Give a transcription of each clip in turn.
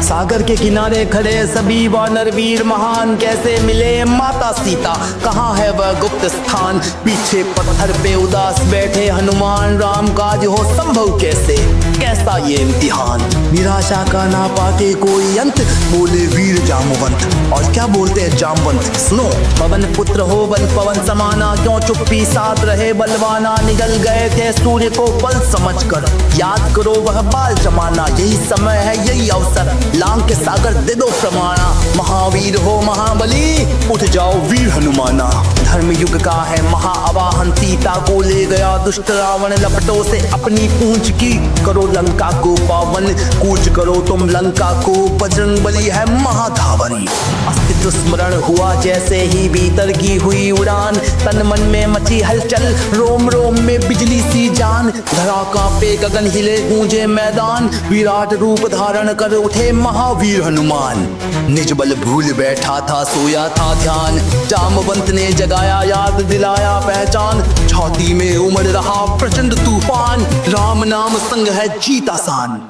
सागर के किनारे खड़े सभी वानर वीर महान, कैसे मिले माता सीता, कहाँ है वह गुप्त स्थान। पीछे पत्थर पे उदास बैठे हनुमान, राम काज हो संभव कैसे, कैसा ये इम्तिहान। निराशा का ना पाके कोई अंत, बोले वीर जामवंत। और क्या बोलते हैं जामवंत, सुनो। पवन पुत्र हो बल पवन समाना, क्यों चुप्पी साथ रहे बलवाना। निगल गए थे सूर्य को पल समझकर, याद करो वह बाल जमाना। यही समय है यही अवसर, लांग के सागर दे दो प्रमाणा। महावीर हो महाबली, उठ जाओ वीर हनुमाना। धर्म युग का है महाअवाहन, सीता को ले गया दुष्ट रावण। लपटों से अपनी पूंछ की करो लंका को पावन, कूच करो तुम लंका को, बजरंग बली है महाधावन। अस्तित्व स्मरण हुआ जैसे ही भीतर की हुई उड़ान, तन मन में मची हलचल, रोम रोम में बिजली सी जान। धरा कांपे गगन हिले गूंजे मैदान, विराट रूप धारण कर उठे महावीर हनुमान। निज बल भूल बैठा था सोया था ध्यान, जामवंत ने जगाया याद दिलाया पहचान। छाती में उमड़ रहा प्रचंड तूफान, राम नाम संग है जीत आसान।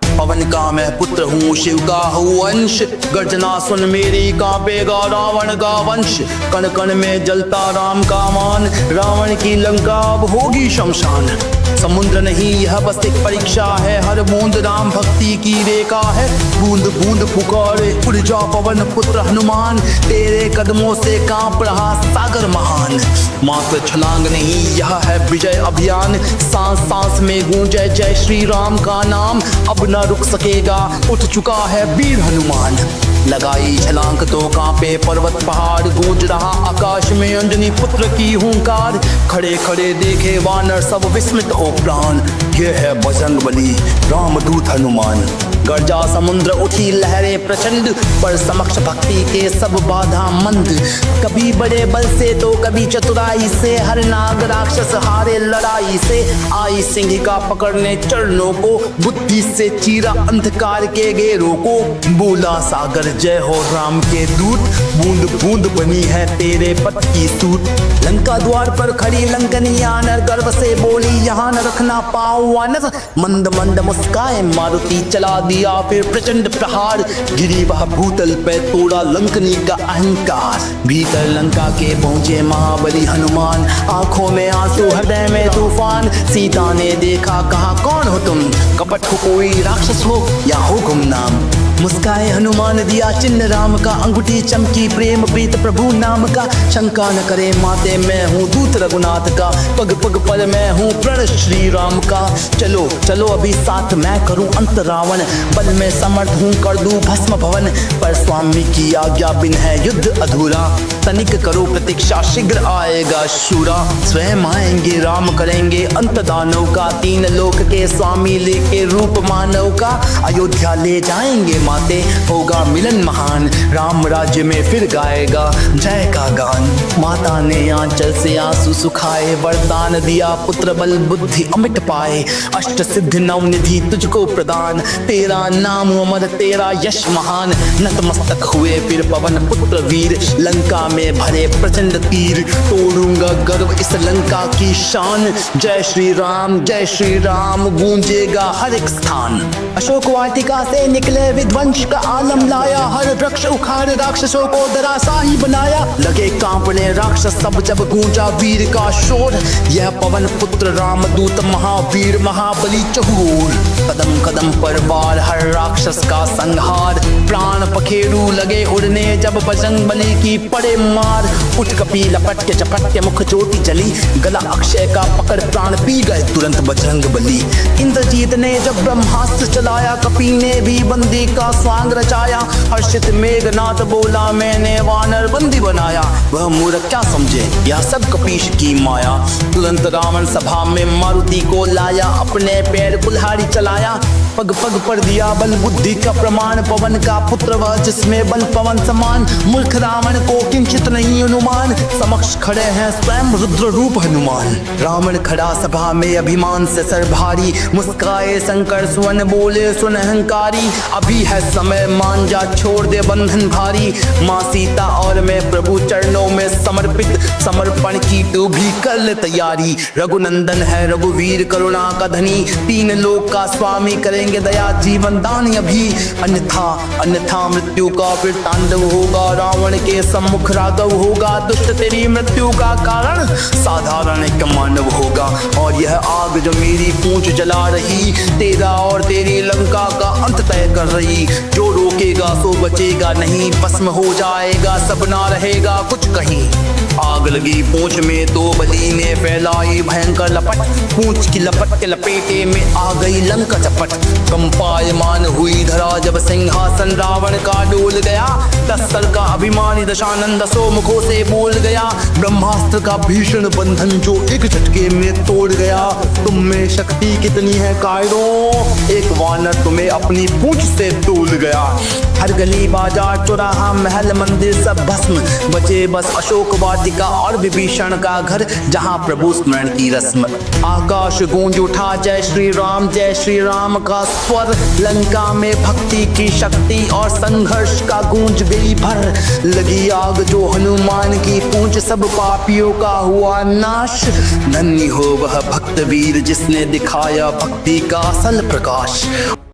पवन का मैं पुत्र हूँ शिव का हूँ अंश, गर्जना सुन मेरी कांपेगा रावण का वंश। कण कण में जलता राम का मान, रावण की लंका अब होगी शमशान। समुद्र नहीं यह बस एक परीक्षा है, हर बूंद राम भक्ति की रेखा है। बूंद बूंद पुकारे उड़ जा पवन पुत्र हनुमान, तेरे कदमों से कांप रहा सागर महान। मात्र छलांग नहीं यह है विजय अभियान, सांस सांस में गूंजे जय श्री राम का नाम। अब न रुक सकेगा, उठ चुका है वीर हनुमान। लगाई छलांग तो कांपे पर्वत पहाड़, गूंज रहा आकाश में अंजनी पुत्र की हुंकार। खड़े खड़े देखे वानर सब विस्मित हो प्राण, ये है बजरंग बली रामदूत हनुमान। गर्जा समुद्र उठी लहरें प्रचंड, पर समक्ष भक्ति के सब बाधा मंद। कभी बड़े बल से तो कभी चतुराई से, हर नाग राक्षस हारे लड़ाई से। आई सिंहिका पकड़ने चरणों को, बुद्धि से चीरा अंधकार के घेरों को। बोला सागर जय हो राम के दूत, बूंद बूंद बनी है तेरे पथ की सूत। लंका द्वार पर खड़ी लंकनी आनर, गर्व से बोली यहाँ न रखना पाऊं वानर। मंद मंद मुस्काए मारुति, चला दिया फिर प्रचंड प्रहार। गिरी वह भूतल पे तोड़ा लंकनी का अहंकार। भीतर लंका के पहुंचे महाबली हनुमान, आंखों में आंसू हृदय में तूफान। सीता ने देखा कहा कौन हो तुम, कपट हो कोई राक्षस हो या हो गुमनाम। मुस्काए हनुमान दिया चिन्ह राम का, अंगूठी चमकी प्रेम प्रीत प्रभु नाम का। शंका न करे माते मैं हूँ दूत रघुनाथ का, पग पग पर मैं हूँ प्रण श्री राम का। चलो चलो अभी साथ मैं करूँ अंत रावण, बल में समर्थ हूँ कर दूँ भस्म भवन। पर स्वामी की आज्ञा बिन है युद्ध अधूरा, तनिक करो प्रतीक्षा शीघ्र आएगा शूरा। स्वयं आएंगे राम करेंगे अंत दानव का, तीन लोक के स्वामी लेके रूप मानव का। अयोध्या ले जाएंगे माते होगा मिलन महान, राम राज्य में फिर गाएगा जय का गान। माता ने आंचल से आंसू सुखाए, वरदान दिया पुत्र बल बुद्धि अमिट पाए। अष्ट सिद्ध नवनिधि तुझको प्रदान, तेरा नाम अमर तेरा यश महान। नतमस्तक हुए फिर पवन पुत्र वीर, लंका में भरे प्रचंड तीर। तोड़ूंगा गर्व इस लंका की शान, जय श्री राम गूंजेगा हर एक स्थान। अशोक वाटिका से निकले विध्वंस का आलम लाया, हर वृक्ष उखाड़ राक्षसों को धराशाही बनाया। लगे कांपने राक्षस सब जब गूंजा वीर का शोर, यह पवन पुत्र रामदूत महावीर महाबली चहुर। कदम कदम पर वार हर राक्षस का संहार, प्राण पखेरु लगे उड़ने जब बजरंग बली की पड़े मार। उठ कपी लपट के चपट के मुख ज्योति जली, गला अक्षय का पकड़ प्राण पी गए तुरंत बजरंग बली। इंद्रजीत ने जब ब्रह्मास्त्र चलाया, कपी ने भी बंदी का स्वांग रचाया। हर्षित मेघनाथ बोला मैंने वानर बंदी बनाया, वह मूर्ख क्या समझे यह सब कपीश की माया। तुरंत रावण सभा में मारुति को लाया, अपने पैर कुल्हाड़ी चलाया। पग पग पर दिया बल बुद्धि का प्रमाण, पवन का पुत्र वह जिसमें बल पवन समान। मूर्ख रावण को किंचित नहीं अनुमान, समक्ष खड़े हैं स्वयं रुद्र रूप हनुमान। रावण खड़ा सभा में अभिमान से सर भारी, मुस्काए शंकर सुवन बोले सुन अहंकारी। अभी है समय मान जा छोड़ दे बंधन भारी, माँ सीता और मैं प्रभु चरणों में समर्पित। समर्पण की तू भी कर ले तैयारी, रघुनंदन है रघुवीर करुणा का धनी। तीन लोक का स्वामी स्वामी करेंगे दया जीवन दान अभी, अन्यथा अन्यथा मृत्यु का फिर तांडव होगा। रावण के सम्मुख राघव होगा, दुष्ट तेरी मृत्यु का कारण साधारण एक मानव होगा। और यह आग जो मेरी पूंछ जला रही, तेरा और तेरी लंका का अंत तय कर रही। जो रोकेगा सो बचेगा नहीं, भस्म हो जाएगा सब ना रहेगा कुछ कहीं। आग लगी पूंछ में तो बलि ने फैलाई भयंकर लपट, पूंछ की लपट के लपेटे में आ गई लंका चपट। कंपायमान हुई धरा जब सिंहासन रावण का डोल गया, 10 साल का अभिमानी दशानंद 100 मुखों से बोल गया। ब्रह्मास्त्र का भीषण बंधन जो एक झटके में तोड़ गया। तुम में शक्ति कितनी है कायरों, एक वानर तुम्हें अपनी पूंछ से तोल गया। हर गली बाजार चौराहा महल मंदिर सब भस्म, बचे बस अशोक वाटिका और विभीषण का घर जहां प्रभु स्मरण की रस्म। आकाश गूंज उठा जय श्री राम का स्वर, लंका में भक्ति की शक्ति और संघर्ष का गूंज गई भर। लगी आग जो हनुमान की पूंछ, सब पापियों का हुआ नाश। धन्य हो वह भक्त वीर जिसने दिखाया भक्ति का असल प्रकाश।